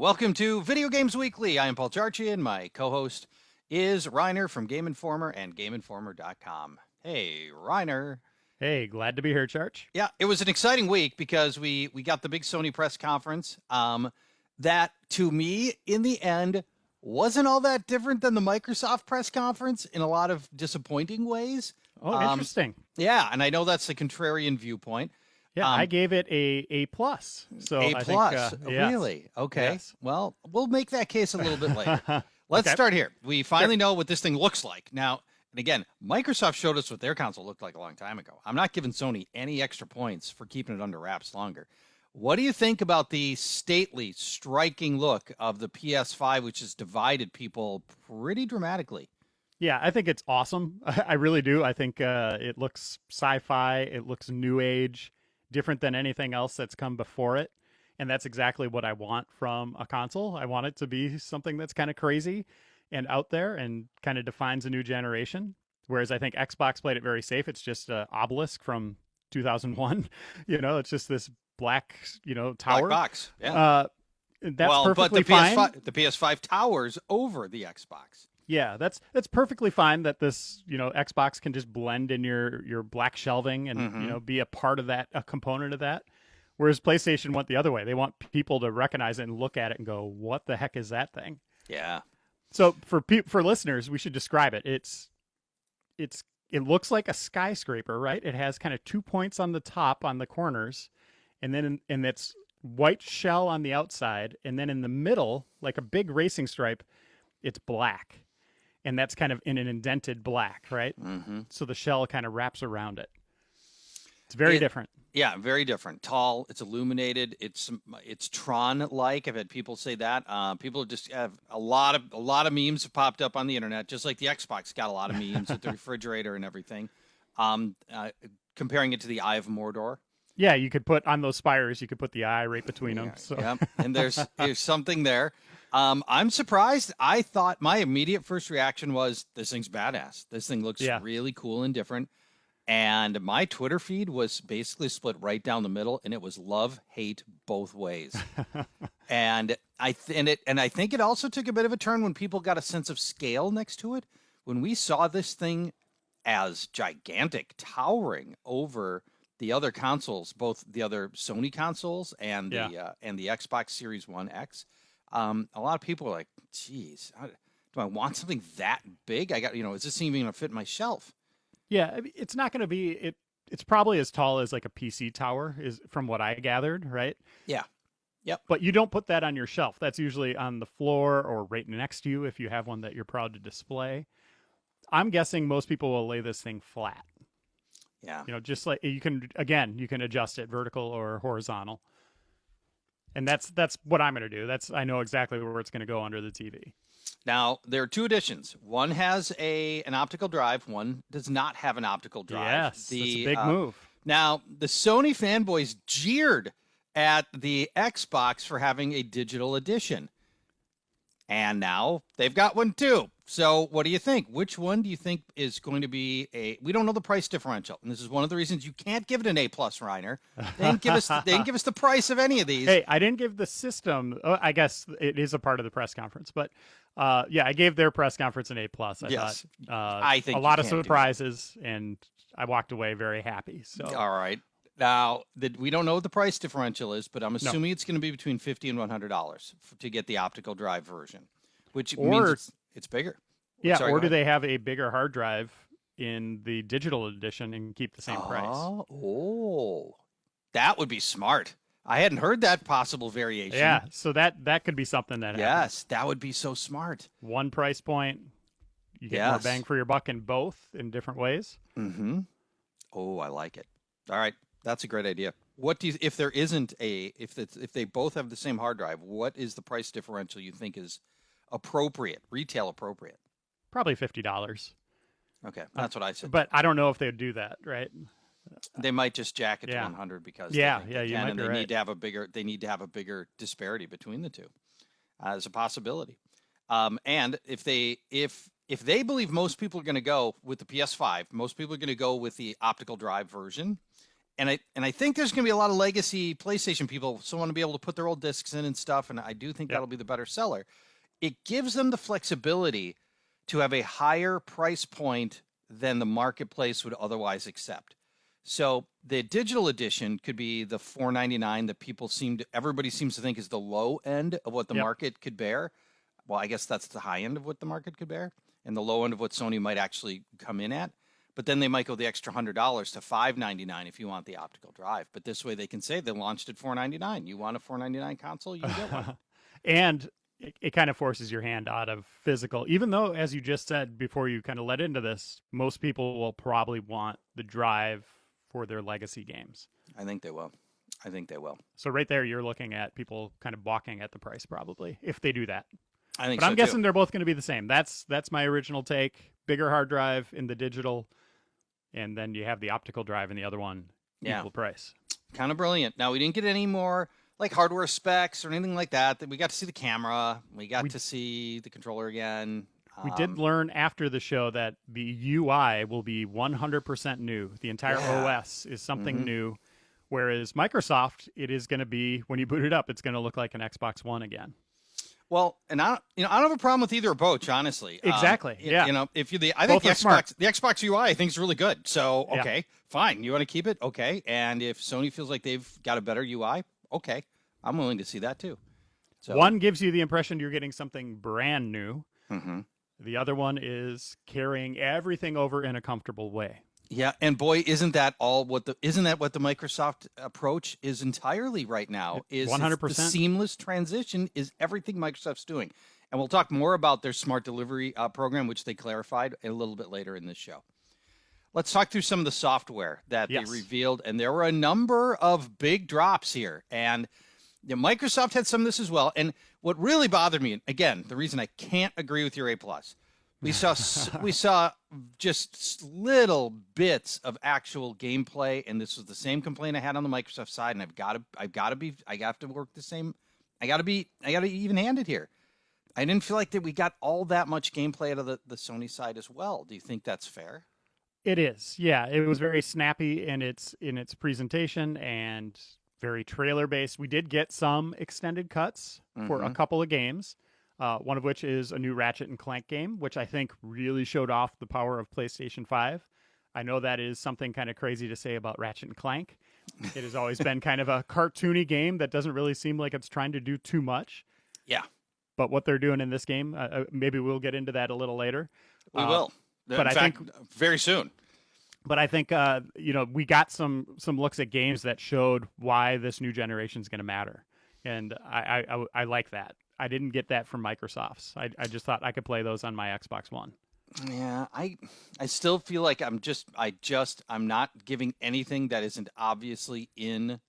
Welcome to Video Games Weekly. I am Paul Charchi, and my co-host is Reiner from Game Informer and GameInformer.com. Hey, Reiner. Hey, glad to be here, Charch. Yeah, it was an exciting week because we got the big Sony press conference. That, to me, in the end, wasn't all that different than the Microsoft press conference in a lot of disappointing ways. Oh, interesting. Yeah, and I know that's the contrarian viewpoint. Yeah, I gave it a plus. So A I plus, think, yes. really? Okay. Yes. Well, we'll make that case a little bit later. Let's start here. We finally know what this thing looks like. Now, and again, Microsoft showed us what their console looked like a long time ago. I'm not giving Sony any extra points for keeping it under wraps longer. What do you think about the stately, striking look of the PS5, which has divided people pretty dramatically? Yeah, I think it's awesome. I really do. I think it looks sci-fi. It looks new age, different than anything else that's come before it. And that's exactly what I want from a console. I want it to be something that's kind of crazy and out there and kind of defines a new generation. Whereas I think Xbox played it very safe. It's just an obelisk from 2001. It's just this black, tower. Black box. Yeah. That's perfectly but fine. the PS5 towers over the Xbox. Yeah, that's perfectly fine that this, Xbox can just blend in your black shelving and, be a part of that, a component of that. Whereas PlayStation went the other way. They want people to recognize it and look at it and go, what the heck is that thing? Yeah. So for listeners, we should describe it. It looks like a skyscraper, right? It has kind of 2 points on the top on the corners, and then and it's white shell on the outside, and then in the middle, like a big racing stripe, it's black. And that's kind of in an indented black, right? Mm-hmm. So the shell kind of wraps around it. It's very different. Yeah, very different. Tall. It's illuminated. It's Tron-like. I've had people say that. People just have a lot of memes have popped up on the internet, just like the Xbox got a lot of memes with the refrigerator and everything. Comparing it to the Eye of Mordor. Yeah, you could put on those spires. You could put the eye right between them. So. Yeah, and there's something there. I'm surprised. I thought my immediate first reaction was this thing's badass. This thing looks really cool and different. And my Twitter feed was basically split right down the middle, and it was love, hate both ways. and I think it also took a bit of a turn when people got a sense of scale next to it. When we saw this thing as gigantic, towering over the other consoles, both the other Sony consoles and the Xbox Series One X, a lot of people were like, "Geez, do I want something that big? Is this even going to fit my shelf?" Yeah, it's not going to be It's probably as tall as like a PC tower, is from what I gathered, right? Yeah. Yep. But you don't put that on your shelf. That's usually on the floor or right next to you if you have one that you're proud to display. I'm guessing most people will lay this thing flat. Yeah. Just like you can adjust it vertical or horizontal. And that's what I'm going to do. I know exactly where it's going to go under the TV. Now, there are two editions. One has an optical drive. One does not have an optical drive. Yes, it's a big move. Now, the Sony fanboys jeered at the Xbox for having a digital edition. And now they've got one too. So what do you think? Which one do you think is going to be we don't know the price differential. And this is one of the reasons you can't give it an A+, Reiner. They didn't give us the price of any of these. Hey, I didn't give the system. I guess it is a part of the press conference, but I gave their press conference an A+. Yes. Thought I think a lot of surprises, and I walked away very happy. So all right. Now, we don't know what the price differential is, but I'm assuming it's going to be between $50 and $100 to get the optical drive version, which means it's bigger. Yeah, Sorry, or do they have a bigger hard drive in the digital edition and keep the same price? Oh, that would be smart. I hadn't heard that possible variation. Yeah, so that could be something that happens. Yes, that would be so smart. One price point, you get more bang for your buck in both in different ways. Mm-hmm. Oh, I like it. All right. That's a great idea. What do you, if there isn't if they both have the same hard drive, what is the price differential you think is appropriate, retail appropriate? Probably $50. Okay, that's what I said. But I don't know if they would do that, right? They might just jack it to 100 because you might be right. need to have a bigger disparity between the two. As a possibility. And if they believe most people are going to go with the PS5, most people are going to go with the optical drive version. I think there's going to be a lot of legacy PlayStation people still want to be able to put their old discs in and stuff, and I do think that'll be the better seller. It gives them the flexibility to have a higher price point than the marketplace would otherwise accept. So the digital edition could be the $4.99 that everybody seems to think is the low end of what the market could bear. Well, I guess that's the high end of what the market could bear, and the low end of what Sony might actually come in at. But then they might go the extra $100 to $599 if you want the optical drive. But this way they can say they launched at $499. You want a $499 console, you get one. And it kind of forces your hand out of physical, even though, as you just said before you kind of led into this, most people will probably want the drive for their legacy games. I think they will. So right there, you're looking at people kind of balking at the price probably if they do that. I think but so I'm guessing too. They're both going to be the same. That's my original take. Bigger hard drive in the digital, and then you have the optical drive in the other one, equal price. Kind of brilliant. Now, we didn't get any more like hardware specs or anything like that. We got to see the camera. We got to see the controller again. We did learn after the show that the UI will be 100% new. The entire OS is something new, whereas Microsoft, it is going to be, when you boot it up, it's going to look like an Xbox One again. Well, and I don't have a problem with either approach, honestly. Exactly. I think the Xbox UI I think is really good. So okay, fine. You want to keep it, okay. And if Sony feels like they've got a better UI, okay, I'm willing to see that too. So one gives you the impression you're getting something brand new. Mm-hmm. The other one is carrying everything over in a comfortable way. Yeah, and boy, isn't that what the Microsoft approach is entirely right now? Is 100%. The seamless transition is everything Microsoft's doing, and we'll talk more about their smart delivery program, which they clarified a little bit later in this show. Let's talk through some of the software that they revealed, and there were a number of big drops here, and Microsoft had some of this as well. And what really bothered me, again, the reason I can't agree with your A+. We saw just little bits of actual gameplay, and this was the same complaint I had on the Microsoft side. And I have to work the same. I got to be even-handed here. I didn't feel like that we got all that much gameplay out of the Sony side as well. Do you think that's fair? It is. Yeah, it was very snappy in its presentation and very trailer based. We did get some extended cuts for a couple of games. One of which is a new Ratchet and Clank game, which I think really showed off the power of PlayStation 5. I know that is something kind of crazy to say about Ratchet and Clank. It has always been kind of a cartoony game that doesn't really seem like it's trying to do too much. Yeah. But what they're doing in this game, maybe we'll get into that a little later. We will. But I think very soon. But I think we got some looks at games that showed why this new generation is going to matter, and I like that. I didn't get that from Microsoft's. I just thought I could play those on my Xbox One. Yeah, I still feel like I'm not giving anything that isn't obviously in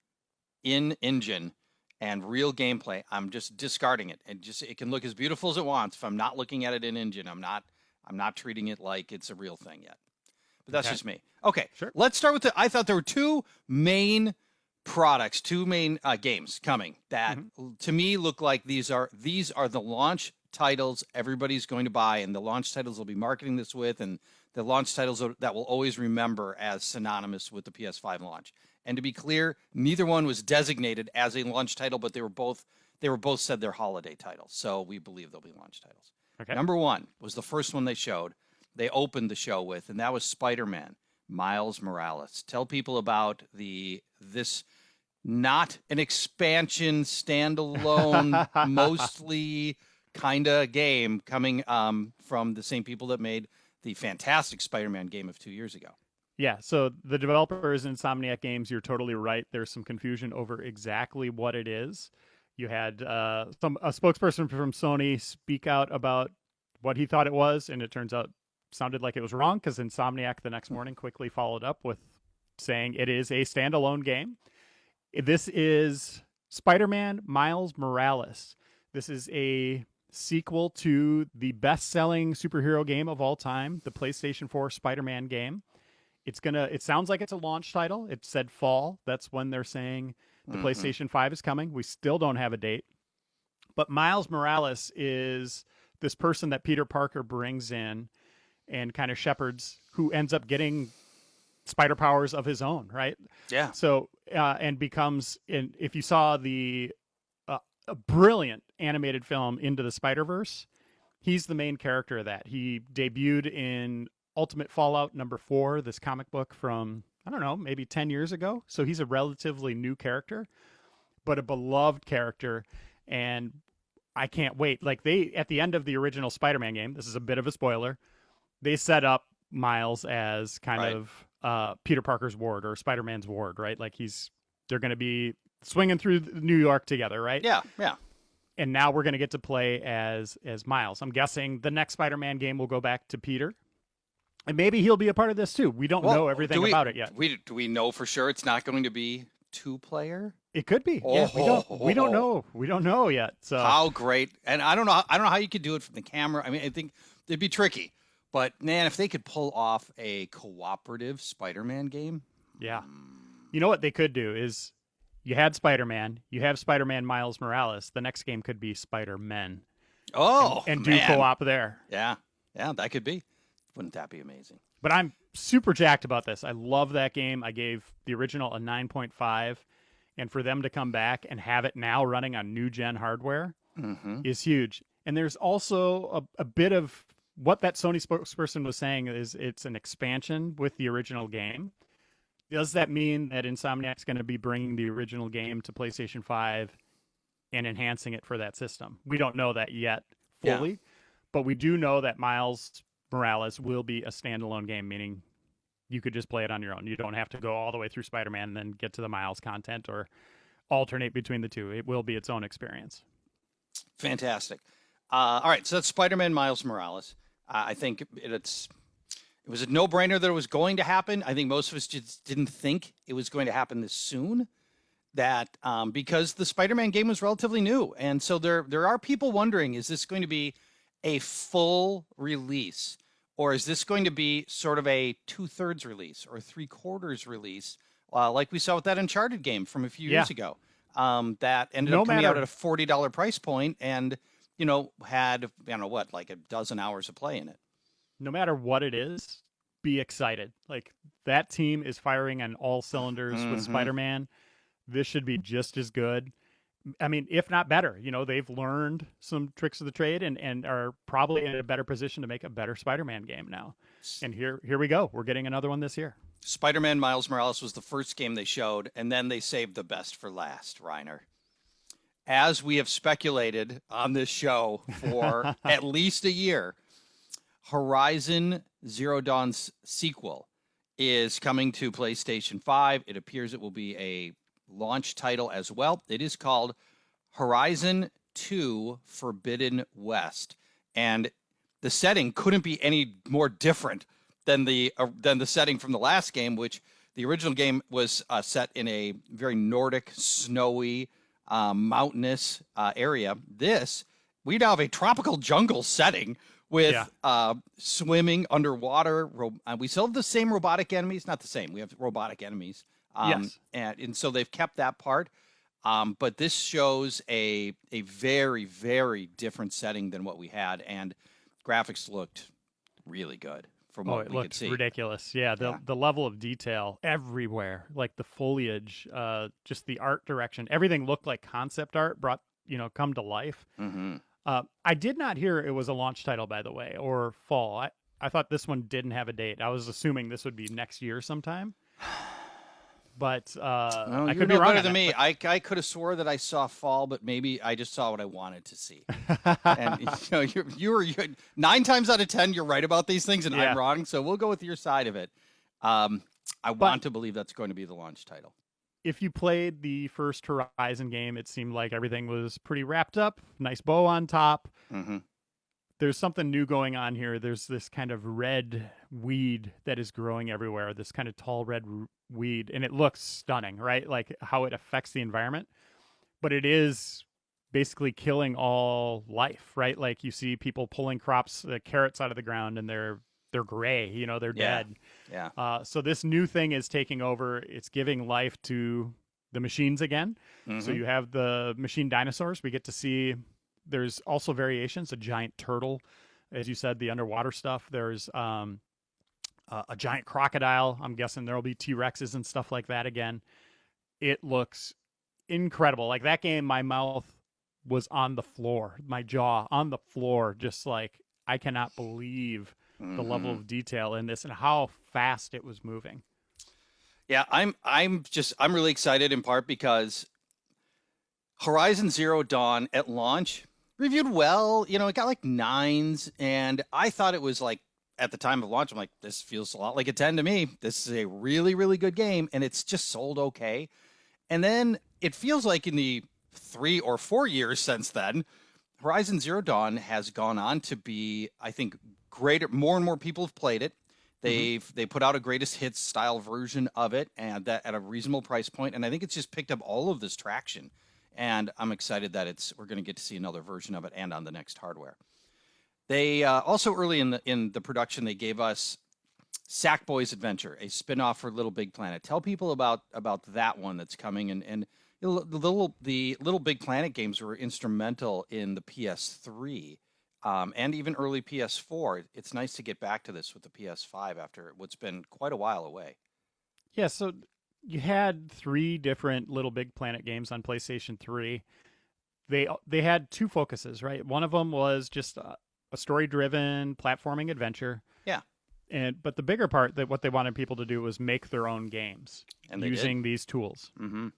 engine and real gameplay. I'm just discarding it, and it can look as beautiful as it wants. If I'm not looking at it in engine, I'm not treating it like it's a real thing yet. But that's just me. Okay, sure. Let's start with I thought there were two main products, two main games coming that to me look like these are the launch titles everybody's going to buy, and the launch titles will be marketing this with, and the launch titles that we'll always remember as synonymous with the PS5 launch. And to be clear, neither one was designated as a launch title, but they were both said they're holiday titles, so we believe they'll be launch titles. Okay. Number one was the first one they showed. They opened the show with, and that was Spider-Man Miles Morales. Tell people about this not an expansion, standalone, mostly kind of game coming from the same people that made the fantastic Spider-Man game of 2 years ago. Yeah, so the developers Insomniac Games, you're totally right. There's some confusion over exactly what it is. You had a spokesperson from Sony speak out about what he thought it was, and it turns out sounded like it was wrong, because Insomniac the next morning quickly followed up with saying it is a standalone game. This is Spider-Man Miles Morales. This is a sequel to the best-selling superhero game of all time, the PlayStation 4 Spider-Man game. It sounds like it's a launch title. It said fall. That's when they're saying the PlayStation 5 is coming. We still don't have a date. But Miles Morales is this person that Peter Parker brings in and kind of shepherds, who ends up getting spider powers of his own, right? Yeah. So and becomes if you saw a brilliant animated film Into the Spider-Verse, he's the main character of that. He debuted in Ultimate Fallout #4, this comic book from, I don't know, maybe 10 years ago. So he's a relatively new character, but a beloved character. And I can't wait. Like, they, at the end of the original Spider-Man game, this is a bit of a spoiler, they set up Miles as kind of Peter Parker's ward, or Spider-Man's ward, right? Like, they're going to be swinging through New York together, right? Yeah, yeah. And now we're going to get to play as Miles. I'm guessing the next Spider-Man game will go back to Peter. And maybe he'll be a part of this too. We don't know everything about it yet. Do we know for sure it's not going to be 2-player? It could be. Yeah, we don't know. We don't know yet. So how great! And I don't know how you could do it from the camera. I mean, I think it'd be tricky. But man, if they could pull off a cooperative Spider-Man game, yeah. You know what they could do is, you had Spider-Man, you have Spider-Man Miles Morales. The next game could be Spider-Men. Oh, and do co-op there. Yeah, that could be. Wouldn't that be amazing? But I'm super jacked about this. I love that game. I gave the original a 9.5, and for them to come back and have it now running on new gen hardware is huge. And there's also a bit of what that Sony spokesperson was saying is it's an expansion with the original game. Does that mean that Insomniac's going to be bringing the original game to PlayStation 5 and enhancing it for that system? We don't know that yet fully, but we do know that Miles Morales will be a standalone game, meaning you could just play it on your own. You don't have to go all the way through Spider-Man and then get to the Miles content or alternate between the two. It will be its own experience. Fantastic. All right, so that's Spider-Man Miles Morales. I think it was a no-brainer that it was going to happen. I think most of us just didn't think it was going to happen this soon, that because the Spider-Man game was relatively new. And so there are people wondering, is this going to be a full release, or is this going to be sort of a 2/3 release or 3/4 release, like we saw with that Uncharted game from a few years ago, that ended up coming out at a $40 price point and, had, like a dozen hours of play in it. No matter what it is, be excited. Like, that team is firing on all cylinders with Spider-Man. This should be just as good. I mean, if not better. They've learned some tricks of the trade and are probably in a better position to make a better Spider-Man game now. And here we go. We're getting another one this year. Spider-Man Miles Morales was the first game they showed, and then they saved the best for last, Reiner. As we have speculated on this show for at least a year, Horizon Zero Dawn's sequel is coming to PlayStation 5. It appears it will be a launch title as well. It is called Horizon 2 Forbidden West, and the setting couldn't be any more different than the setting from the last game, which the original game was set in a very Nordic, snowy, mountainous area. We now have a tropical jungle setting with swimming underwater. We still have the same robotic enemies. Not the same. We have robotic enemies. Yes. And so they've kept that part. But this shows a very, very different setting than what we had. And graphics looked really good from what we could see. It looked ridiculous. Yeah, the level of detail everywhere, like the foliage, just the art direction, everything looked like concept art come to life. I did not hear it was a launch title, by the way, or fall. I thought this one didn't have a date. I was assuming this would be next year sometime. But I could be wrong better than me. I could have swore that I saw fall, but maybe I just saw what I wanted to see. And you're 9 times out of 10 you're right about these things, and I'm wrong. So we'll go with your side of it. I want to believe that's going to be the launch title. If you played the first Horizon game, it seemed like everything was pretty wrapped up. Nice bow on top. There's something new going on here. There's this kind of red weed that is growing everywhere, this kind of tall red weed, and it looks stunning, right? Like how it affects the environment. But it is basically killing all life, right? Like you see people pulling carrots out of the ground, and they're gray, they're dead. Yeah. So this new thing is taking over. It's giving life to the machines again. So you have the machine dinosaurs. We get to see. There's also variations, a giant turtle, as you said, the underwater stuff. There's a giant crocodile. I'm guessing there'll be T-Rexes and stuff like that again. It looks incredible. Like that game, my mouth was on the floor, my jaw on the floor, just like I cannot believe the level of detail in this and how fast it was moving. Yeah, I'm really excited in part because Horizon Zero Dawn at launch reviewed well. You know, it got like 9s, and I thought it was like at the time of launch, I'm like, this feels a lot like a 10 to me. This is a really, really good game, and it's just sold okay. And then it feels like in the 3 or 4 years since then, Horizon Zero Dawn has gone on to be, I think, greater. More and more people have played it. They put out a greatest hits style version of it, and that at a reasonable price point. And I think it's just picked up all of this traction. And I'm excited that we're going to get to see another version of it and on the next hardware. They also early in the production, they gave us Sackboy's Adventure, a spinoff for Little Big Planet. Tell people about that one that's coming. And the Little Big Planet games were instrumental in the PS3 and even early PS4. It's nice to get back to this with the PS5 after what's been quite a while away. Yeah, so you had 3 different Little Big Planet games on PlayStation 3. They had 2 focuses, right? One of them was just a story-driven platforming adventure. Yeah. But the bigger part, that what they wanted people to do was make their own games using these tools. Mm-hmm.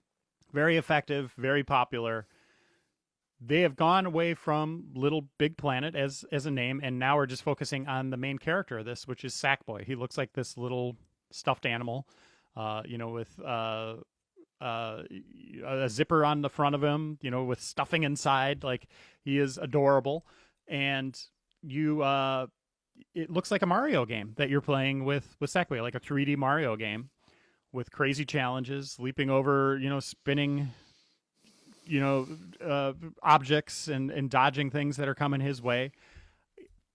Very effective, very popular. They have gone away from Little Big Planet as a name, and now we're just focusing on the main character of this, which is Sackboy. He looks like this little stuffed animal, with a zipper on the front of him, with stuffing inside. Like, he is adorable, and it looks like a Mario game that you're playing with Sackboy, like a 3D Mario game with crazy challenges, leaping over, spinning, objects and dodging things that are coming his way.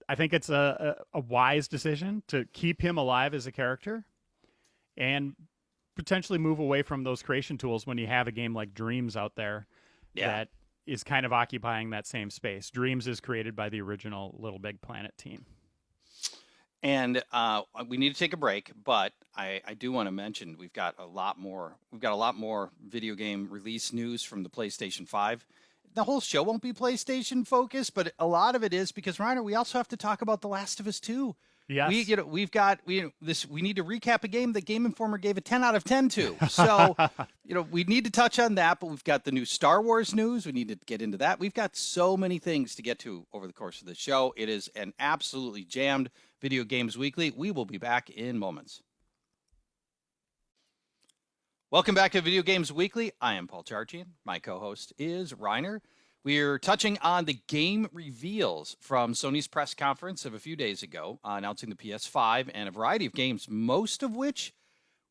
I think it's a wise decision to keep him alive as a character and potentially move away from those creation tools when you have a game like Dreams out there that is kind of occupying that same space. Dreams is created by the original Little Big Planet team. And we need to take a break, but I do want to mention we've got a lot more video game release news from the PlayStation 5. The whole show won't be PlayStation focused, but a lot of it is because, Reiner, we also have to talk about The Last of Us 2. Yes. We need to recap a game that Game Informer gave a 10 out of 10 to. So, we need to touch on that, but we've got the new Star Wars news. We need to get into that. We've got so many things to get to over the course of the show. It is an absolutely jammed Video Games Weekly. We will be back in moments. Welcome back to Video Games Weekly. I am Paul Charchian. My co-host is Reiner. We're touching on the game reveals from Sony's press conference of a few days ago, announcing the PS5 and a variety of games, most of which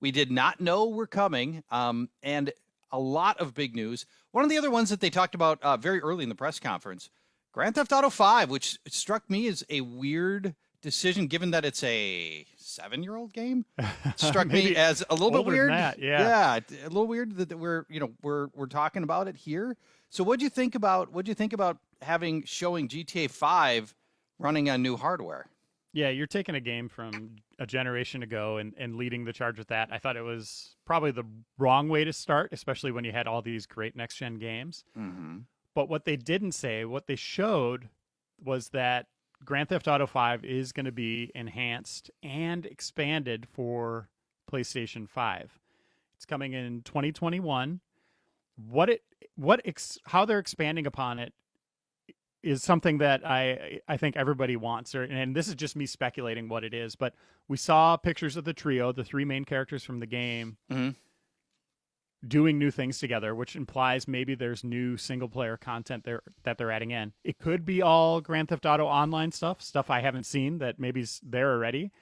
we did not know were coming, and a lot of big news. One of the other ones that they talked about very early in the press conference, Grand Theft Auto 5, which struck me as a weird decision, given that it's a 7-year-old game. It struck me as a little bit weird. Yeah, a little weird that we're talking about it here. So what'd you think about showing GTA 5 running on new hardware? Yeah, you're taking a game from a generation ago and leading the charge with that. I thought it was probably the wrong way to start, especially when you had all these great next-gen games. Mm-hmm. But what they didn't say, what they showed, was that Grand Theft Auto 5 is going to be enhanced and expanded for PlayStation 5. It's coming in 2021. How they're expanding upon it is something that I think everybody wants, and this is just me speculating what it is, but we saw pictures of the trio, the 3 main characters from the game, doing new things together, which implies maybe there's new single-player content that they're adding in. It could be all Grand Theft Auto Online stuff I haven't seen that maybe's there already,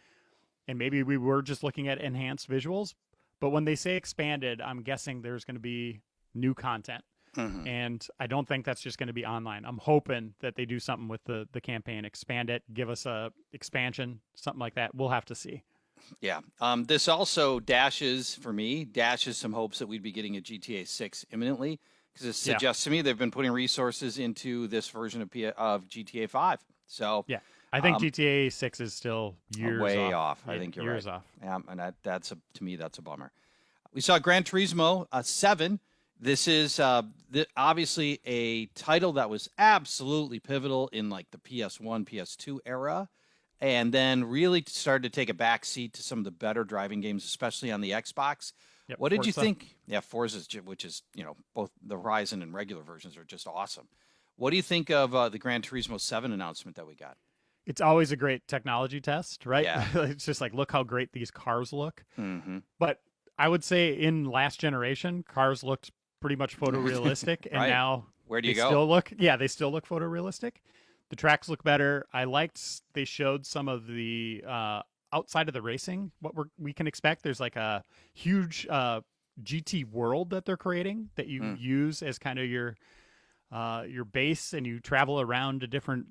and maybe we were just looking at enhanced visuals, but when they say expanded, I'm guessing there's going to be new content. Mm-hmm. And I don't think that's just going to be online. I'm hoping that they do something with the campaign, expand it, give us a expansion, something like that. We'll have to see. Yeah. This also dashes some hopes that we'd be getting a GTA 6 imminently, because it suggests to me they've been putting resources into this version of GTA 5. So yeah, I think GTA 6 is still years way off. I think you're years right. off. Yeah, and to me, that's a bummer. We saw Gran Turismo 7. This is obviously a title that was absolutely pivotal in like the PS1, PS2 era, and then really started to take a back seat to some of the better driving games, especially on the Xbox. Yep, What did Forza. you think? Yeah, Forza, which is, both the Horizon and regular versions are just awesome. What do you think of the Gran Turismo 7 announcement that we got? It's always a great technology test, right? Yeah. It's just like, look how great these cars look. Mm-hmm. But I would say in last generation, cars looked pretty much photorealistic, and Right. now Where do you go? They still look photorealistic. The tracks look better. I liked they showed some of the outside of the racing, what we can expect. There's like a huge GT world that they're creating that you use as kind of your base, and you travel around to different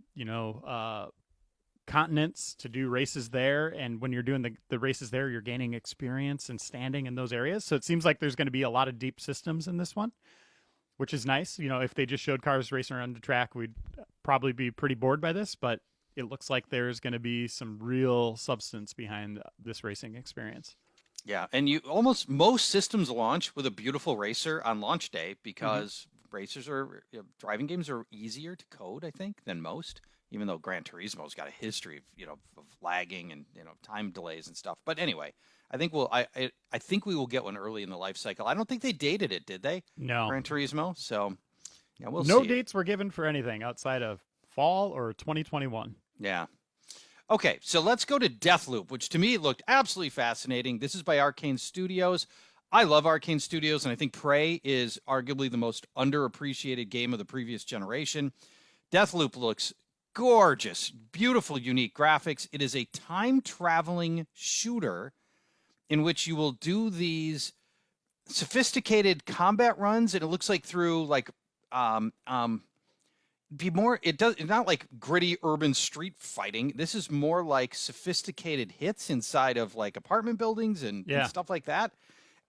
continents to do races there. And when you're doing the races there, you're gaining experience and standing in those areas. So it seems like there's going to be a lot of deep systems in this one, which is nice. If they just showed cars racing around the track, we'd probably be pretty bored by this, but it looks like there's going to be some real substance behind this racing experience. Yeah, and most systems launch with a beautiful racer on launch day because driving games are easier to code, I think, than most. Even though Gran Turismo's got a history of lagging and time delays and stuff. But anyway, I think I think we will get one early in the life cycle. I don't think they dated it, did they? No. Gran Turismo. So yeah, we'll see. No dates were given for anything outside of fall or 2021. Yeah. Okay, so let's go to Deathloop, which to me looked absolutely fascinating. This is by Arcane Studios. I love Arcane Studios, and I think Prey is arguably the most underappreciated game of the previous generation. Deathloop looks gorgeous, beautiful, unique graphics. It is a time-traveling shooter in which you will do these sophisticated combat runs, and it looks like through it's not like gritty urban street fighting. This is more like sophisticated hits inside of like apartment buildings and stuff like that.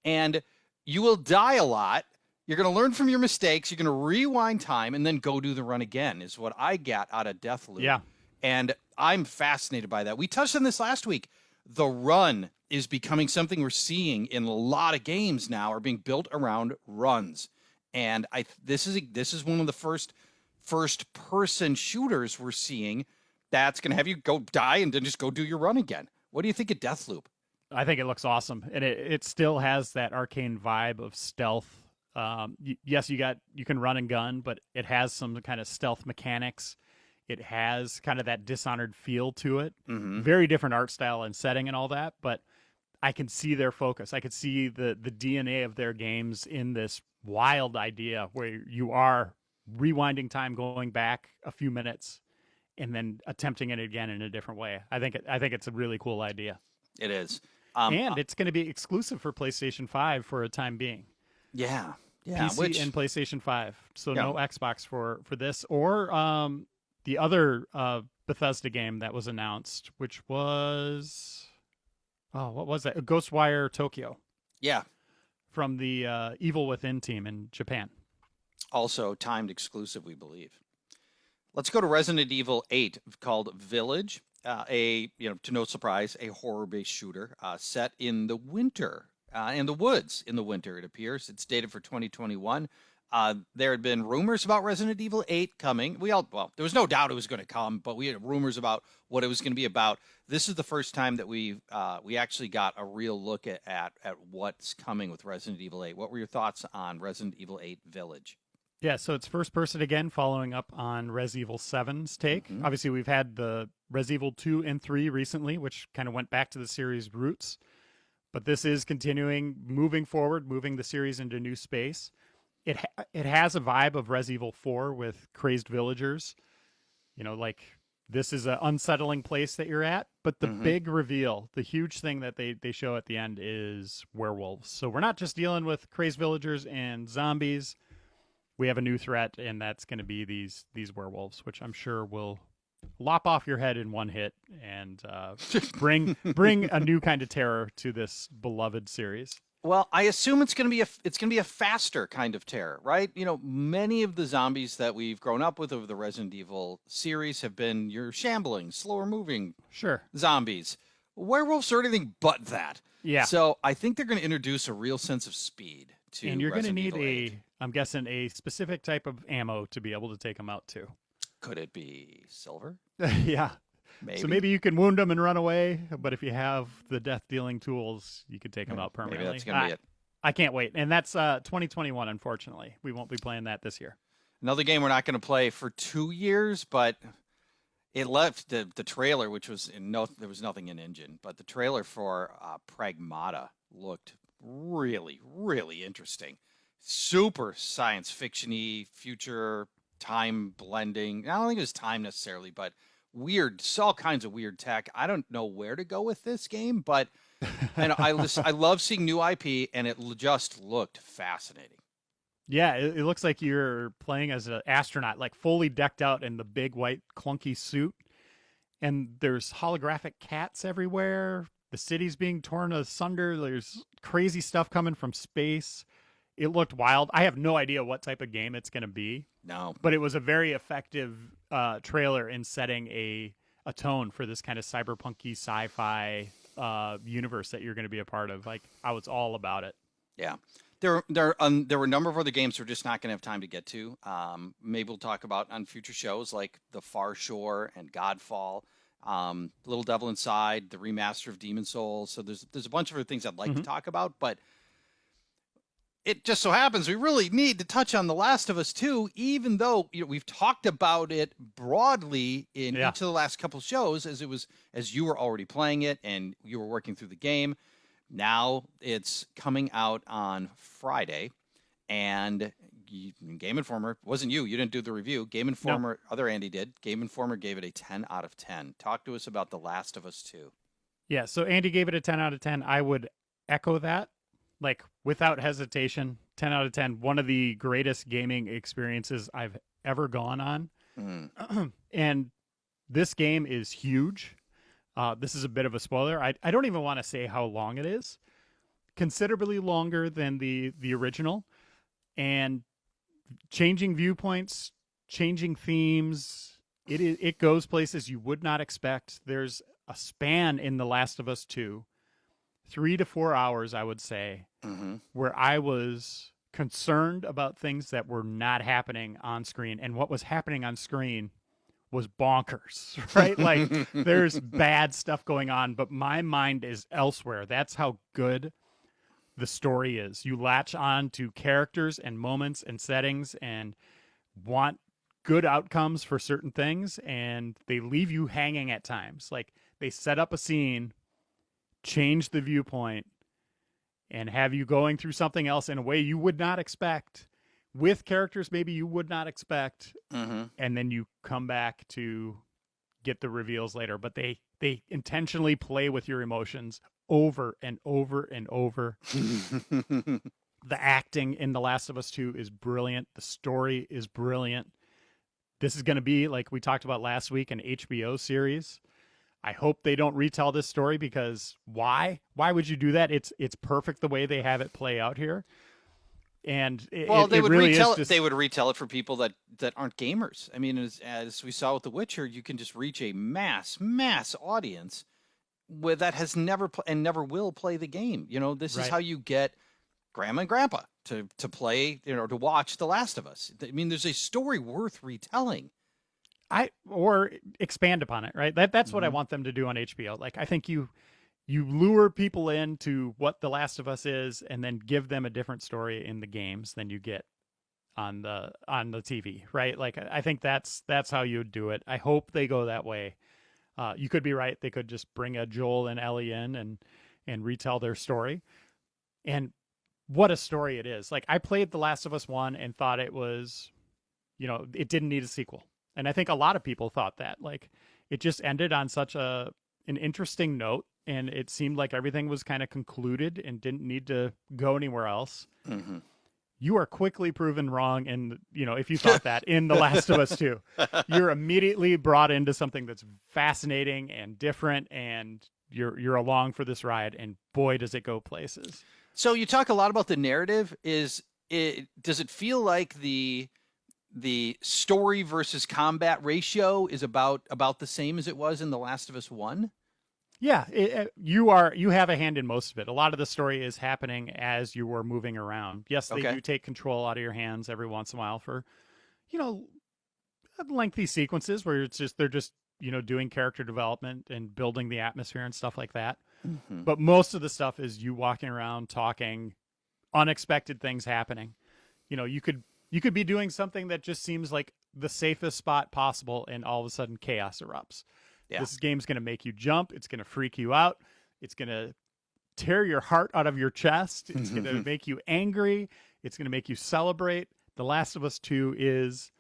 And you will die a lot. You're going to learn from your mistakes. You're going to rewind time and then go do the run again is what I got out of Deathloop. Yeah. And I'm fascinated by that. We touched on this last week. The run is becoming something we're seeing in a lot of games now are being built around runs. And this is one of the first person shooters we're seeing that's going to have you go die and then just go do your run again. What do you think of Deathloop? I think it looks awesome. And it still has that Arcane vibe of stealth. Yes, you can run and gun, but it has some kind of stealth mechanics. It has kind of that Dishonored feel to it. Mm-hmm. Very different art style and setting and all that, but I can see their focus. I could see the DNA of their games in this wild idea where you are rewinding time, going back a few minutes, and then attempting it again in a different way. I think it's a really cool idea. It is. And it's going to be exclusive for PlayStation 5 for a time being. Yeah. PC and PlayStation 5. So no Xbox for this or the other Bethesda game that was announced, which was what was that? Ghostwire Tokyo. Yeah. From the Evil Within team in Japan. Also timed exclusive, we believe. Let's go to Resident Evil 8 called Village. To no surprise, a horror-based shooter set in the winter, in the woods in the winter, it appears. It's dated for 2021. There had been rumors about Resident Evil 8 coming. There was no doubt it was going to come, but we had rumors about what it was going to be about. This is the first time that we actually got a real look at what's coming with Resident Evil 8. What were your thoughts on Resident Evil 8 Village? Yeah, so it's first person again, following up on Res Evil 7's take. Mm-hmm. Obviously, we've had the Res Evil 2 and 3 recently, which kind of went back to the series' roots. But this is continuing, moving forward, moving the series into new space. It has a vibe of Res Evil 4 with crazed villagers. Like this is an unsettling place that you're at. But the big reveal, the huge thing that they show at the end is werewolves. So we're not just dealing with crazed villagers and zombies. We have a new threat, and that's going to be these werewolves, which I'm sure will lop off your head in one hit and bring a new kind of terror to this beloved series. Well, I assume it's going to be a faster kind of terror, right? Many of the zombies that we've grown up with over the Resident Evil series have been your shambling, slower moving Sure. zombies. Werewolves are anything but that. Yeah. So I think they're going to introduce a real sense of speed to and you're going to need Evil 8. I'm guessing, a specific type of ammo to be able to take them out too. Could it be silver? Yeah. Maybe. So maybe you can wound them and run away, but if you have the death-dealing tools, you could take them out permanently. Maybe that's going to be it. I can't wait. And that's 2021, unfortunately. We won't be playing that this year. Another game we're not going to play for 2 years, but it left the trailer, which was there was nothing in engine, but the trailer for Pragmata looked really, really interesting. Super science fiction-y, future time blending. I don't think it was time necessarily, but weird, all kinds of weird tech. I don't know where to go with this game, but and I love seeing new IP, and it just looked fascinating. Yeah, it looks like you're playing as an astronaut, like fully decked out in the big white clunky suit, and there's holographic cats everywhere. The city's being torn asunder. There's crazy stuff coming from space. It looked wild. I have no idea what type of game it's going to be. No. But it was a very effective trailer in setting a tone for this kind of cyberpunky sci-fi universe that you're going to be a part of. Like, I was all about it. Yeah. There were a number of other games we're just not going to have time to get to. Maybe we'll talk about on future shows, like The Far Shore and Godfall, Little Devil Inside, the remaster of Demon Souls. So there's a bunch of other things I'd like to talk about, but it just so happens we really need to touch on The Last of Us 2, even though we've talked about it broadly in each of the last couple shows, as you were already playing it and you were working through the game. Now it's coming out on Friday, and Game Informer, wasn't you didn't do the review. Game Informer, other Andy did. Game Informer gave it a 10 out of 10. Talk to us about The Last of Us 2. Yeah, so Andy gave it a 10 out of 10. I would echo that. Like, without hesitation, 10 out of 10. One of the greatest gaming experiences I've ever gone on. And this game is huge. This is a bit of a spoiler. I don't even want to say how long it is. Considerably longer than the original. And changing viewpoints, changing themes. It goes places you would not expect. There's a span in The Last of Us 2. 3 to 4 hours, I would say, where I was concerned about things that were not happening on screen. And what was happening on screen was bonkers, right? Like, there's bad stuff going on, but my mind is elsewhere. That's how good the story is. You latch on to characters and moments and settings and want good outcomes for certain things, and they leave you hanging at times. Like, they set up a scene, change the viewpoint, and have you going through something else in a way you would not expect, with characters maybe you would not expect, and then you come back to get the reveals later. But they intentionally play with your emotions over and over and over. The acting in The Last of Us 2 is brilliant. The story is brilliant. This is going to be, like we talked about last week, an HBO series. I hope they don't retell this story, because why? Why would you do that? It's perfect the way they have it play out here. And they would really retell it. They would retell it for people that aren't gamers. I mean, as we saw with The Witcher, you can just reach a mass audience that has never and never will play the game. This is how you get grandma and grandpa to play, to watch The Last of Us. I mean, there's a story worth retelling. Or expand upon it, right? That's what I want them to do on HBO. Like, I think you lure people into what The Last of Us is, and then give them a different story in the games than you get on the TV, right? Like, I think that's how you would do it. I hope they go that way. You could be right. They could just bring a Joel and Ellie in and retell their story. And what a story it is. Like, I played The Last of Us 1 and thought it was, it didn't need a sequel. And I think a lot of people thought that. Like, it just ended on such an interesting note, and it seemed like everything was kind of concluded and didn't need to go anywhere else. You are quickly proven wrong, and if you thought that in The Last of Us 2, you're immediately brought into something that's fascinating and different, and you're along for this ride. And boy, does it go places. So you talk a lot about the narrative. Does it feel like the story versus combat ratio is about the same as it was in The Last of Us 1? Yeah, you have a hand in most of it. A lot of the story is happening as you were moving around. Yes, they do take control out of your hands every once in a while for, you know, lengthy sequences where they're just doing character development and building the atmosphere and stuff like that. Mm-hmm. But most of the stuff is you walking around talking, unexpected things happening. You could be doing something that just seems like the safest spot possible, and all of a sudden chaos erupts. Yeah. This game's going to make you jump. It's going to freak you out. It's going to tear your heart out of your chest. It's going to make you angry. It's going to make you celebrate. The Last of Us 2 is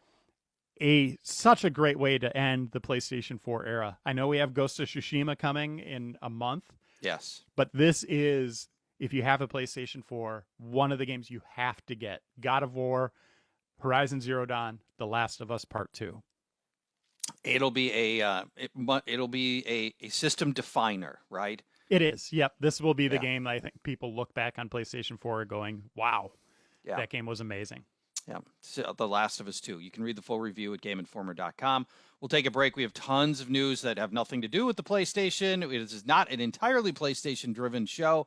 such a great way to end the PlayStation 4 era. I know we have Ghost of Tsushima coming in a month. Yes. But this is, if you have a PlayStation 4, one of the games you have to get. God of War, Horizon Zero Dawn, The Last of Us Part 2. It'll be a system definer, right? It is. Yep. This will be the game I think people look back on PlayStation 4 going, wow, that game was amazing. Yeah. So The Last of Us 2. You can read the full review at GameInformer.com. We'll take a break. We have tons of news that have nothing to do with the PlayStation. It is not an entirely PlayStation-driven show,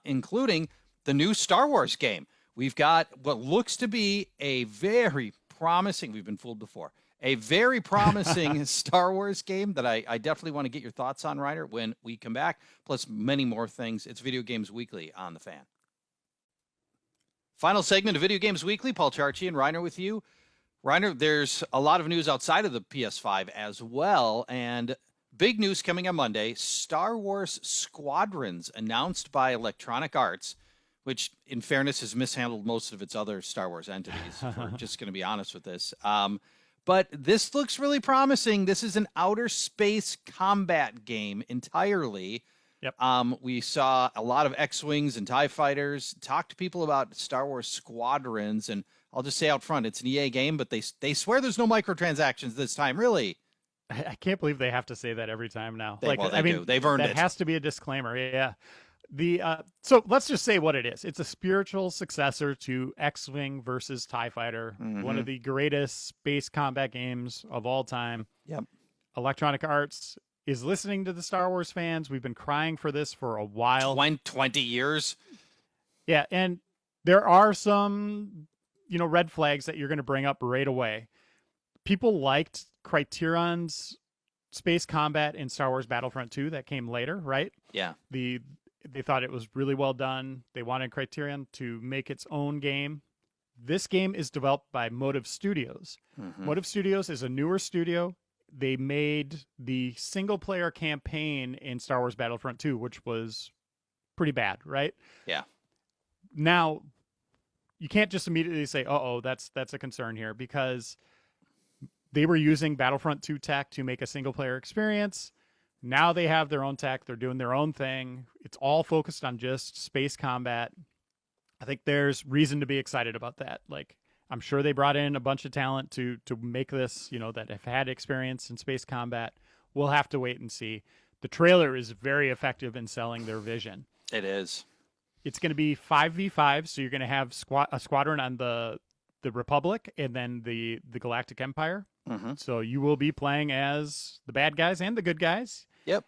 including the new Star Wars game. We've got what looks to be a very promising, we've been fooled before, a very promising Star Wars game that I definitely want to get your thoughts on, Reiner, when we come back, plus many more things. It's Video Games Weekly on The Fan. Final segment of Video Games Weekly. Paul Charchi and Reiner with you. Reiner, there's a lot of news outside of the PS5 as well, and big news coming on Monday. Star Wars Squadrons announced by Electronic Arts, which, in fairness, has mishandled most of its other Star Wars entities. We're just going to be honest with this. But this looks really promising. This is an outer space combat game entirely. Yep. We saw a lot of X-Wings and TIE fighters. Talk to people about Star Wars Squadrons, and I'll just say out front, it's an EA game, but they swear there's no microtransactions this time, really. I can't believe they have to say that every time now. They do. They've earned it. That has to be a disclaimer, yeah. So let's just say what it is. It's a spiritual successor to X-Wing versus TIE Fighter, one of the greatest space combat games of all time. Yep. Electronic Arts is listening to the Star Wars fans. We've been crying for this for a while. 20 years. Yeah, and there are some, red flags that you're going to bring up right away. People liked Criterion's space combat in Star Wars Battlefront 2 that came later, right? Yeah. They thought it was really well done. They wanted Criterion to make its own game. This game is developed by Motive Studios. Motive Studios is a newer studio. They made the single-player campaign in Star Wars Battlefront 2, which was pretty bad, right? Yeah. Now, you can't just immediately say, uh-oh, that's a concern here, because they were using Battlefront 2 tech to make a single-player experience. Now they have their own tech. They're doing their own thing. It's all focused on just space combat. I think there's reason to be excited about that. Like, I'm sure they brought in a bunch of talent to make this, that have had experience in space combat. We'll have to wait and see. The trailer is very effective in selling their vision. It is. It's going to be 5v5, so you're going to have a squadron on the Republic and then the Galactic Empire. So you will be playing as the bad guys and the good guys. Yep.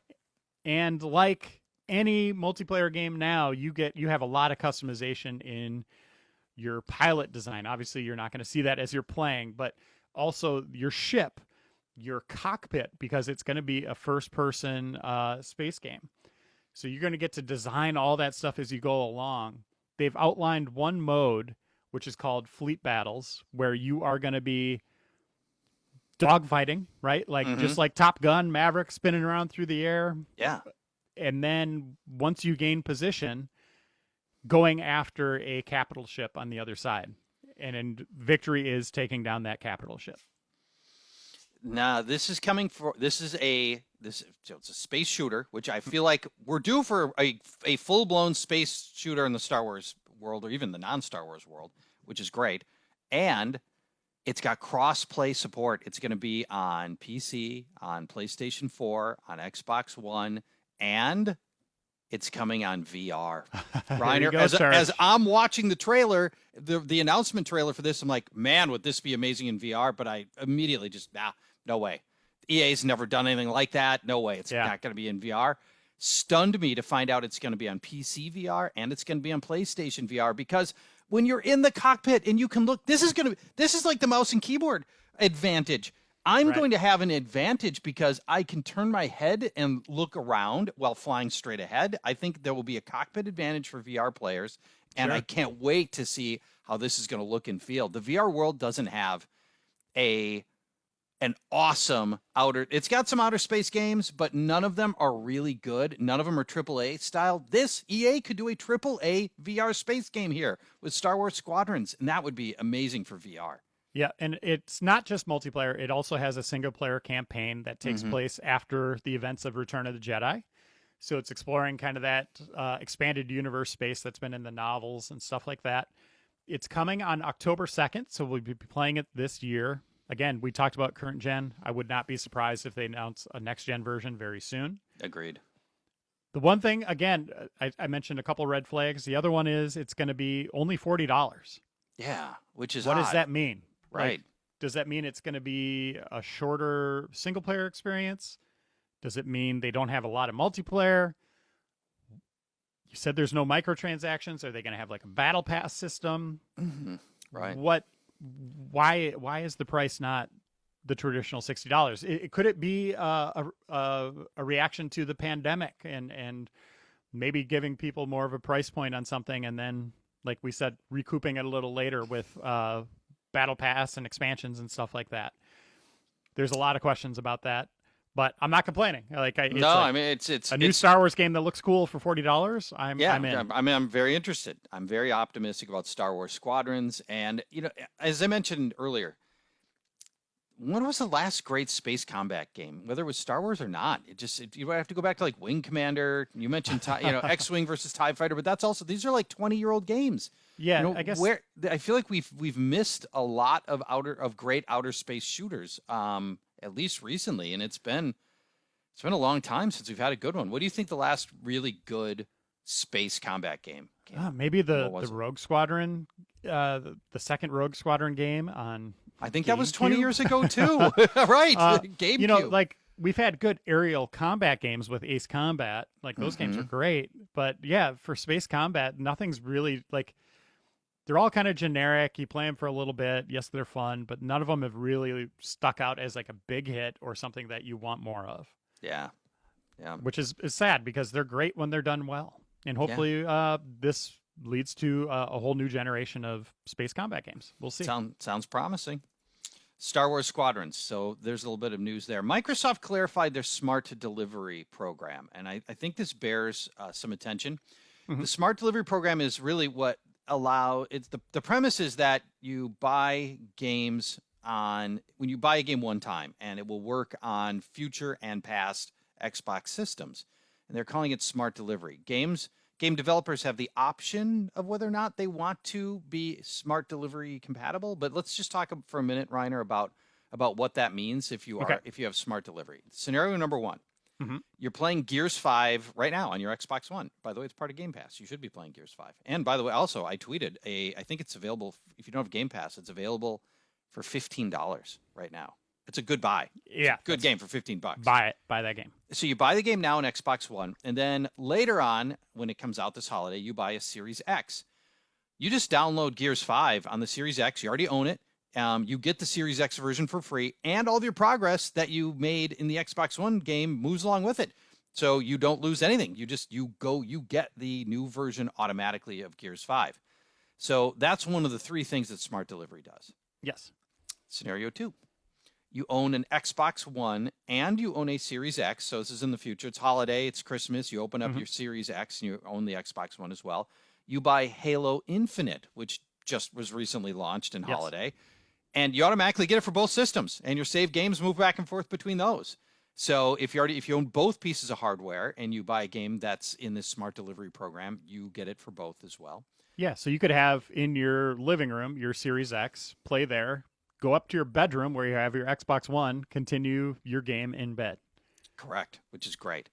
And like any multiplayer game now, you have a lot of customization in your pilot design. Obviously, you're not going to see that as you're playing, but also your ship, your cockpit, because it's going to be a first-person space game. So you're going to get to design all that stuff as you go along. They've outlined one mode, which is called Fleet Battles, where you are going to be dogfighting, right? Like just like Top Gun, Maverick spinning around through the air. Yeah. And then once you gain position, going after a capital ship on the other side. And victory is taking down that capital ship. Now, this is it's a space shooter, which I feel like we're due for a full-blown space shooter in the Star Wars world, or even the non-Star Wars world, which is great. And it's got cross-play support. It's going to be on PC, on PlayStation 4, on Xbox One, and It's coming on VR. Reiner, as I'm watching the trailer, the announcement trailer for this, I'm like, man, would this be amazing in VR? But I immediately just, no way. EA's never done anything like that. No way. It's not going to be in VR. Stunned me to find out it's going to be on PC VR and it's going to be on PlayStation VR, because when you're in the cockpit and you can look, this is like the mouse and keyboard advantage. I'm going to have an advantage because I can turn my head and look around while flying straight ahead. I think there will be a cockpit advantage for VR players, and I can't wait to see how this is going to look and feel. The VR world doesn't have an awesome it's got some outer space games, but none of them are really good. None of them are AAA style. This EA could do a AAA VR space game here with Star Wars Squadrons, and that would be amazing for VR. Yeah, and it's not just multiplayer. It also has a single-player campaign that takes place after the events of Return of the Jedi. So it's exploring kind of that expanded universe space that's been in the novels and stuff like that. It's coming on October 2nd, so we'll be playing it this year. Again, we talked about current gen. I would not be surprised if they announce a next-gen version very soon. Agreed. The one thing, again, I mentioned a couple red flags. The other one is it's going to be only $40. Yeah, which is what odd. does that mean? Right. Like, does that mean it's going to be a shorter single-player experience? Does it mean they don't have a lot of multiplayer? You said there's no microtransactions. Are they going to have like a battle pass system? Right. Why is the price not the traditional $60? Could it be a reaction to the pandemic and maybe giving people more of a price point on something, and then, like we said, recouping it a little later with battle pass and expansions and stuff like that? There's a lot of questions about that, but I'm not complaining. It's a new Star Wars game that looks cool for $40. I'm in. I'm very interested. I'm very optimistic about Star Wars Squadrons, and as I mentioned earlier, when was the last great space combat game? Whether it was Star Wars or not, you have to go back to like Wing Commander. You mentioned X-Wing versus TIE Fighter, but these are like 20-year-old games. Yeah, I guess I feel like we've missed a lot of great outer space shooters, at least recently, and it's been a long time since we've had a good one. What do you think the last really good space combat game? Maybe the Rogue Squadron, the second Rogue Squadron game on. I think that was 20 years ago too. Right, GameCube. Like we've had good aerial combat games with Ace Combat. Like those games are great, but yeah, for space combat, nothing's really like. They're all kind of generic. You play them for a little bit. Yes, they're fun, but none of them have really stuck out as like a big hit or something that you want more of. Yeah. Which is sad because they're great when they're done well. And hopefully this leads to a whole new generation of space combat games. We'll see. Sounds promising. Star Wars Squadrons. So there's a little bit of news there. Microsoft clarified their smart delivery program, and I think this bears some attention. The smart delivery program is really what the premise is that you buy games when you buy a game one time, and it will work on future and past Xbox systems, and they're calling it smart delivery. Game developers have the option of whether or not they want to be smart delivery compatible, but let's just talk for a minute, Reiner, about what that means if you have smart delivery. Scenario number one. You're playing Gears 5 right now on your Xbox One. By the way, it's part of Game Pass. You should be playing Gears 5. And by the way, also, I tweeted I think it's available, if you don't have Game Pass, it's available for $15 right now. It's a good buy. Yeah. Good game for $15. Buy it. Buy that game. So you buy the game now on Xbox One, and then later on, when it comes out this holiday, you buy a Series X. You just download Gears 5 on the Series X. You already own it. You get the Series X version for free, and all of your progress that you made in the Xbox One game moves along with it. So you don't lose anything. You get the new version automatically of Gears 5. So that's one of the three things that smart delivery does. Yes. Scenario 2. You own an Xbox One and you own a Series X. So this is in the future. It's holiday. It's Christmas. You open up your Series X and you own the Xbox One as well. You buy Halo Infinite, which just was recently launched in holiday. And you automatically get it for both systems, and your save games move back and forth between those. So if you own both pieces of hardware and you buy a game that's in this smart delivery program, you get it for both as well. Yeah, so you could have in your living room your Series X, play there, go up to your bedroom where you have your Xbox One, continue your game in bed. Correct, which is great.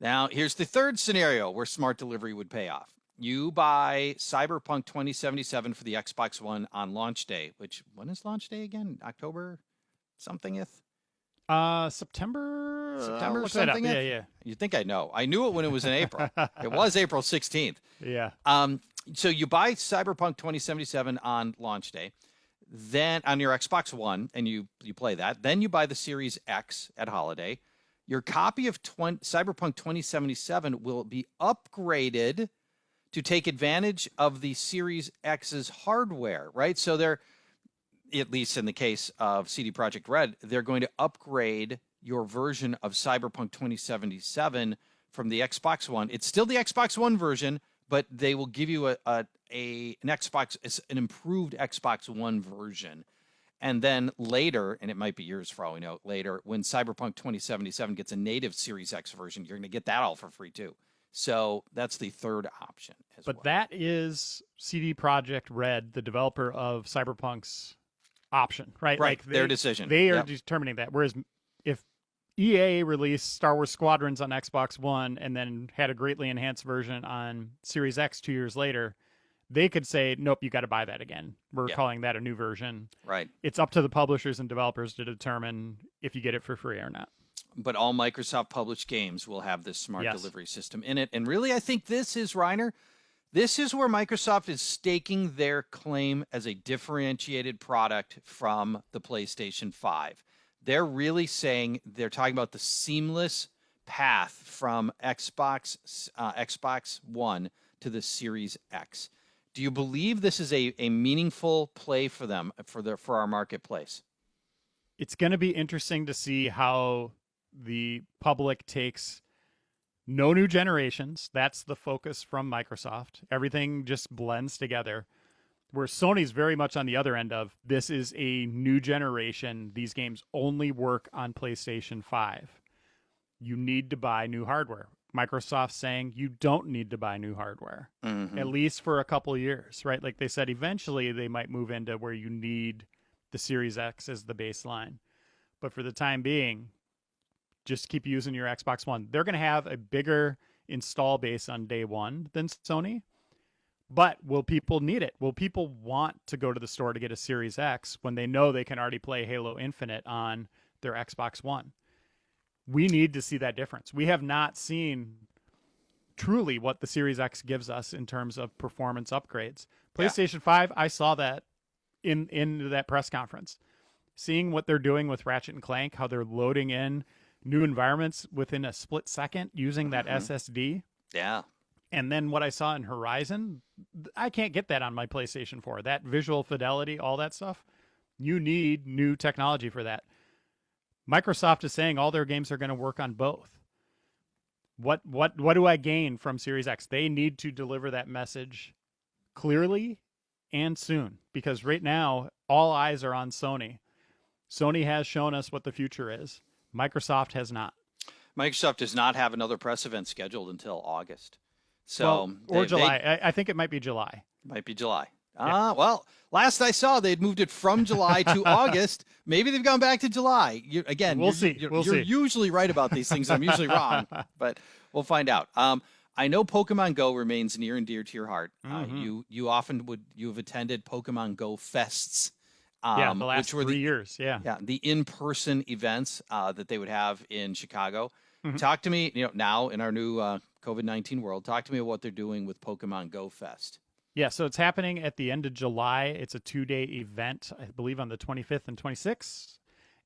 Now, here's the third scenario where smart delivery would pay off. You buy Cyberpunk 2077 for the Xbox One on launch day, which, when is launch day again? October somethingth? September something. Yeah. You think I know? I knew it when it was in April. It was April 16th. Yeah. So you buy Cyberpunk 2077 on launch day, then on your Xbox One, and you play that. Then you buy the Series X at holiday. Your copy of Cyberpunk 2077 will be upgraded to take advantage of the Series X's hardware, right? So they're, at least in the case of CD Projekt Red, they're going to upgrade your version of Cyberpunk 2077 from the Xbox One. It's still the Xbox One version, but they will give you an improved Xbox One version. And then later, and it might be years for all we know, later, when Cyberpunk 2077 gets a native Series X version, you're going to get that all for free too. So that's the third option as well. But that is CD Projekt Red, the developer of Cyberpunk's option, right? Right, Like their decision. They are determining that. Whereas if EA released Star Wars Squadrons on Xbox One and then had a greatly enhanced version on Series X 2 years later, they could say, nope, you got to buy that again. We're calling that a new version. Right. It's up to the publishers and developers to determine if you get it for free or not. But all Microsoft published games will have this smart delivery system in it. And really, I think this is, Reiner, this is where Microsoft is staking their claim as a differentiated product from the PlayStation 5. They're really saying, they're talking about the seamless path from Xbox One to the Series X. Do you believe this is a meaningful play for them, for our marketplace? It's going to be interesting to see how the public takes no new generations. That's the focus from Microsoft. Everything just blends together. Where Sony's very much on the other end of, this is a new generation. These games only work on PlayStation 5. You need to buy new hardware. Microsoft's saying you don't need to buy new hardware, at least for a couple of years, right? Like they said, eventually they might move into where you need the Series X as the baseline. But for the time being, just keep using your Xbox One. They're going to have a bigger install base on day one than Sony. But will people need it? Will people want to go to the store to get a Series X when they know they can already play Halo Infinite on their Xbox One? We need to see that difference. We have not seen truly what the Series X gives us in terms of performance upgrades. PlayStation 5, I saw that in that press conference. Seeing what they're doing with Ratchet and Clank, how they're loading in new environments within a split second using that SSD. Yeah. And then what I saw in Horizon, I can't get that on my PlayStation 4. That visual fidelity, all that stuff, you need new technology for that. Microsoft is saying all their games are going to work on both. What do I gain from Series X? They need to deliver that message clearly and soon, because right now all eyes are on Sony. Sony has shown us what the future is. Microsoft has not. Microsoft does not have another press event scheduled until August. So or July. I think it might be July. Might be July. Yeah. Well, last I saw, they'd moved it from July to August. Maybe they've gone back to July. We'll see. You're usually right about these things. I'm usually wrong, but we'll find out. I know Pokemon Go remains near and dear to your heart. You have attended Pokemon Go fests. The last 3 years. Yeah, the in-person events that they would have in Chicago. Talk to me, now in our new COVID-19 world. Talk to me about what they're doing with Pokemon Go Fest. Yeah, so it's happening at the end of July. It's a 2-day event, I believe, on the 25th and 26th.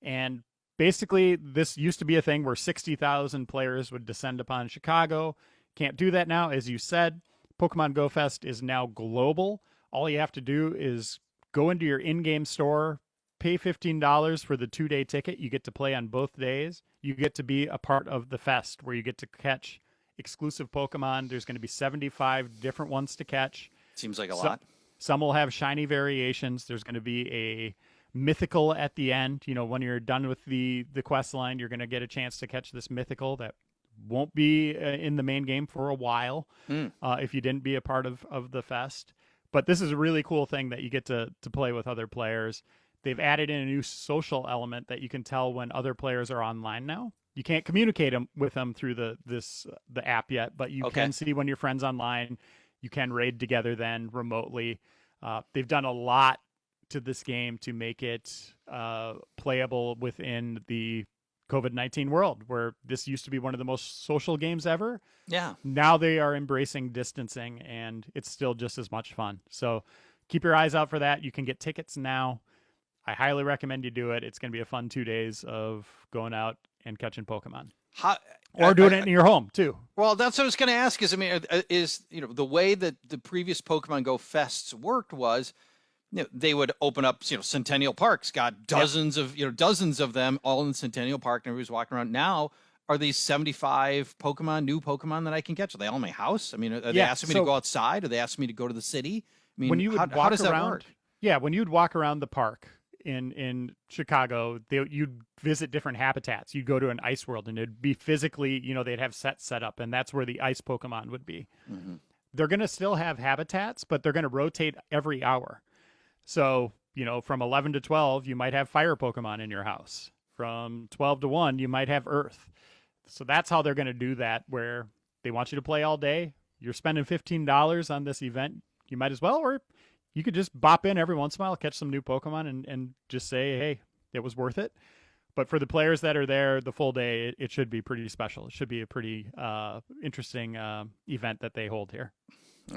And basically, this used to be a thing where 60,000 players would descend upon Chicago. Can't do that now. As you said, Pokemon Go Fest is now global. All you have to do is go into your in-game store, pay $15 for the 2-day ticket. You get to play on both days. You get to be a part of the fest where you get to catch exclusive Pokemon. There's going to be 75 different ones to catch. Seems like a lot. Some will have shiny variations. There's going to be a mythical at the end. When you're done with the quest line, you're going to get a chance to catch this mythical that won't be in the main game for a while if you didn't be a part of the fest. But this is a really cool thing that you get to play with other players. They've added in a new social element that you can tell when other players are online now. You can't communicate with them through the app yet, but you can see when your friend's online. You can raid together then remotely. They've done a lot to this game to make it playable within the COVID-19 world, where this used to be one of the most social games ever. Yeah. Now they are embracing distancing, and it's still just as much fun. So keep your eyes out for that. You can get tickets now. I highly recommend you do it. It's going to be a fun 2 days of going out and catching Pokemon. Or doing it in your home too. Well, that's what I was going to ask. Is the way that the previous Pokemon Go fests worked was, they would open up, Centennial Parks, got dozens of them all in Centennial Park, and everybody's walking around. Now, are these 75 new Pokemon that I can catch? Are they all in my house? Are they asking me to go outside? Are they asking me to go to the city? When you would how does that work? Yeah, when you'd walk around the park in Chicago, you'd visit different habitats. You'd go to an ice world, and it'd be physically, they'd have sets set up, and that's where the ice Pokemon would be. Mm-hmm. They're going to still have habitats, but they're going to rotate every hour. So, from 11 to 12, you might have fire Pokemon in your house. From 12 to 1, you might have Earth. So that's how they're going to do that, where they want you to play all day. You're spending $15 on this event. You might as well, or you could just bop in every once in a while, catch some new Pokemon, and just say, hey, it was worth it. But for the players that are there the full day, it should be pretty special. It should be a pretty interesting event that they hold here.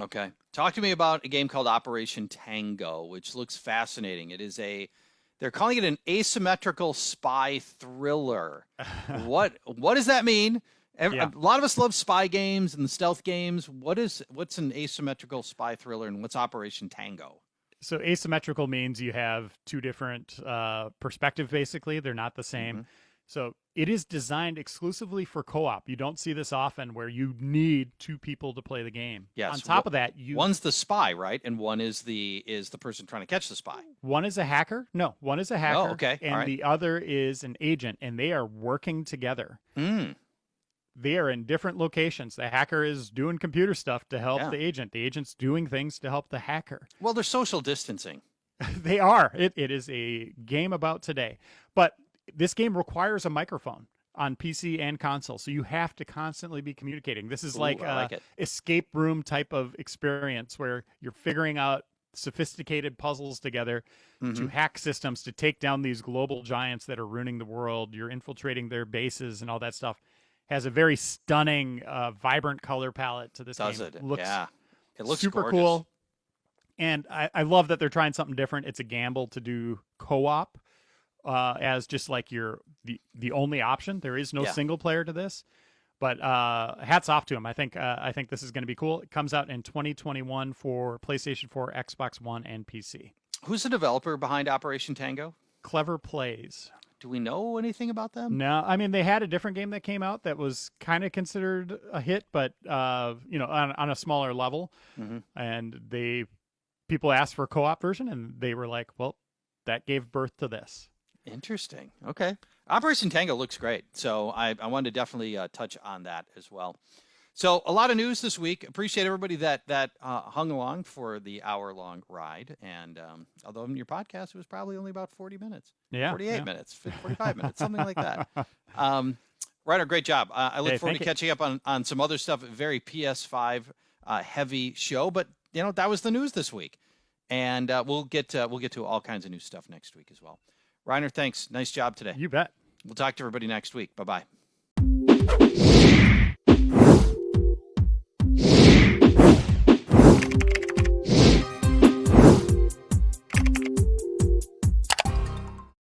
Okay. Talk to me about a game called Operation Tango, which looks fascinating. They're calling it an asymmetrical spy thriller. What does that mean? A lot of us love spy games and stealth games. What's an asymmetrical spy thriller, and what's Operation Tango? So asymmetrical means you have two different perspectives, basically. They're not the same. Mm-hmm. So it is designed exclusively for co-op. You don't see this often, where you need two people to play the game. Yes. On top of that, one's the spy, right? And one is the person trying to catch the spy. One is a hacker. No, one is a hacker. Oh, okay. And the other is an agent, and they are working together. They are in different locations. The hacker is doing computer stuff to help the agent. The agent's doing things to help the hacker. Well, they're social distancing. They are. It is a game about today. But this game requires a microphone on PC and console, so you have to constantly be communicating. This is like escape room type of experience, where you're figuring out sophisticated puzzles together to hack systems to take down these global giants that are ruining the world. You're infiltrating their bases and all that stuff. Has a very stunning, vibrant color palette to this game. Does it? It looks super gorgeous. cool. And I love that they're trying something different. It's a gamble to do co-op as just like the only option. There is no single player to this, but hats off to them. I think this is going to be cool. It comes out in 2021 for PlayStation 4, Xbox One, and PC. Who's the developer behind Operation Tango? Clever Plays. Do we know anything about them? No, I mean, they had a different game that came out that was kind of considered a hit, but on a smaller level. And people asked for a co-op version, and they were like, well, that gave birth to this. Interesting. Okay. Operation Tango looks great. So I wanted to definitely touch on that as well. So a lot of news this week. Appreciate everybody that hung along for the hour-long ride. And although in your podcast, it was probably only about 40 minutes. 48 minutes, 45 minutes, something like that. Reiner, great job. I look forward to catching up on some other stuff. Very PS5 heavy show. But, that was the news this week. And we'll get to all kinds of new stuff next week as well. Reiner, thanks. Nice job today. You bet. We'll talk to everybody next week. Bye-bye.